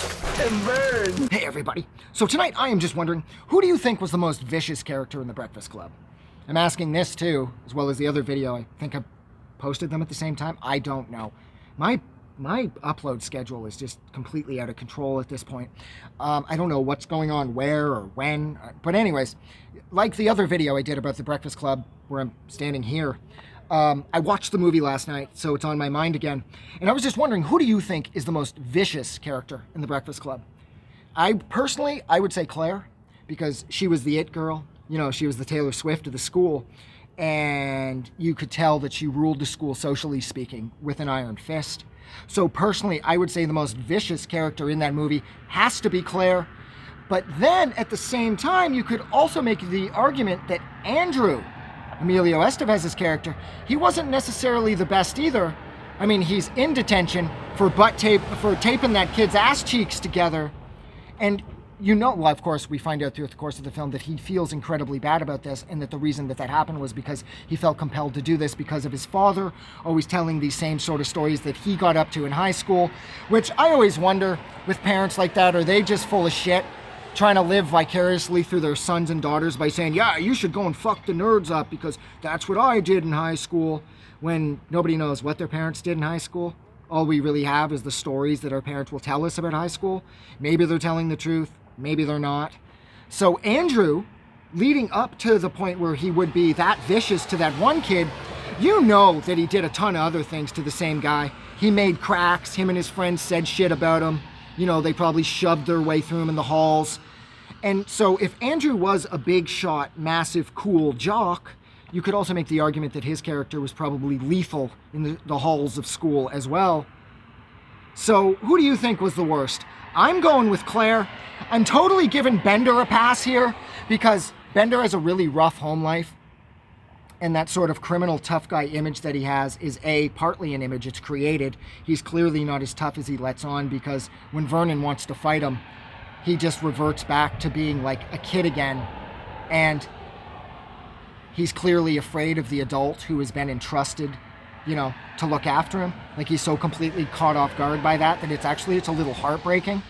and burn. Hey everybody. So tonight I am just wondering, who do you think was the most vicious character in The Breakfast Club? I'm asking this too, as well as the other video. I think I posted them at the same time. I don't know. My upload schedule is just completely out of control at this point. I don't know what's going on where or when. But anyways, like the other video I did about The Breakfast Club, where I'm standing here, I watched the movie last night, so it's on my mind again. And I was just wondering, who do you think is the most vicious character in The Breakfast Club? I would say Claire, because she was the it girl. You know, she was the Taylor Swift of the school. And you could tell that she ruled the school, socially speaking, with an iron fist. So personally, I would say the most vicious character in that movie has to be Claire. But then, at the same time, you could also make the argument that Andrew, Emilio Estevez's character, he wasn't necessarily the best either. I mean, he's in detention for taping that kid's ass cheeks together. And you know, well, of course, we find out throughout the course of the film that he feels incredibly bad about this, and that the reason that happened was because he felt compelled to do this because of his father always telling these same sort of stories that he got up to in high school, which I always wonder, with parents like that, are they just full of shit, trying to live vicariously through their sons and daughters by saying, yeah, you should go and fuck the nerds up because that's what I did in high school, when nobody knows what their parents did in high school. All we really have is the stories that our parents will tell us about high school. Maybe they're telling the truth, maybe they're not. So Andrew, leading up to the point where he would be that vicious to that one kid, you know that he did a ton of other things to the same guy. He made cracks, him and his friends said shit about him. You know, they probably shoved their way through him in the halls. And so if Andrew was a big shot, massive, cool jock, you could also make the argument that his character was probably lethal in the halls of school as well. So who do you think was the worst? I'm going with Claire. I'm totally giving Bender a pass here because Bender has a really rough home life. And that sort of criminal tough guy image that he has is partly an image it's created. He's clearly not as tough as he lets on, because when Vernon wants to fight him, he just reverts back to being like a kid again. And he's clearly afraid of the adult who has been entrusted, you know, to look after him. Like, he's so completely caught off guard by that it's a little heartbreaking.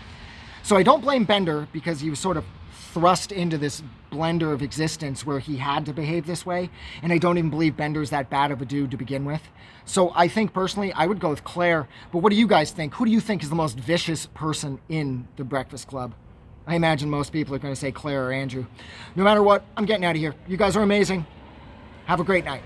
So I don't blame Bender, because he was sort of thrust into this blender of existence where he had to behave this way. And I don't even believe Bender's that bad of a dude to begin with. So I think personally I would go with Claire. But what do you guys think? Who do you think is the most vicious person in The Breakfast Club? I imagine most people are going to say Claire or Andrew. No matter what, I'm getting out of here. You guys are amazing. Have a great night.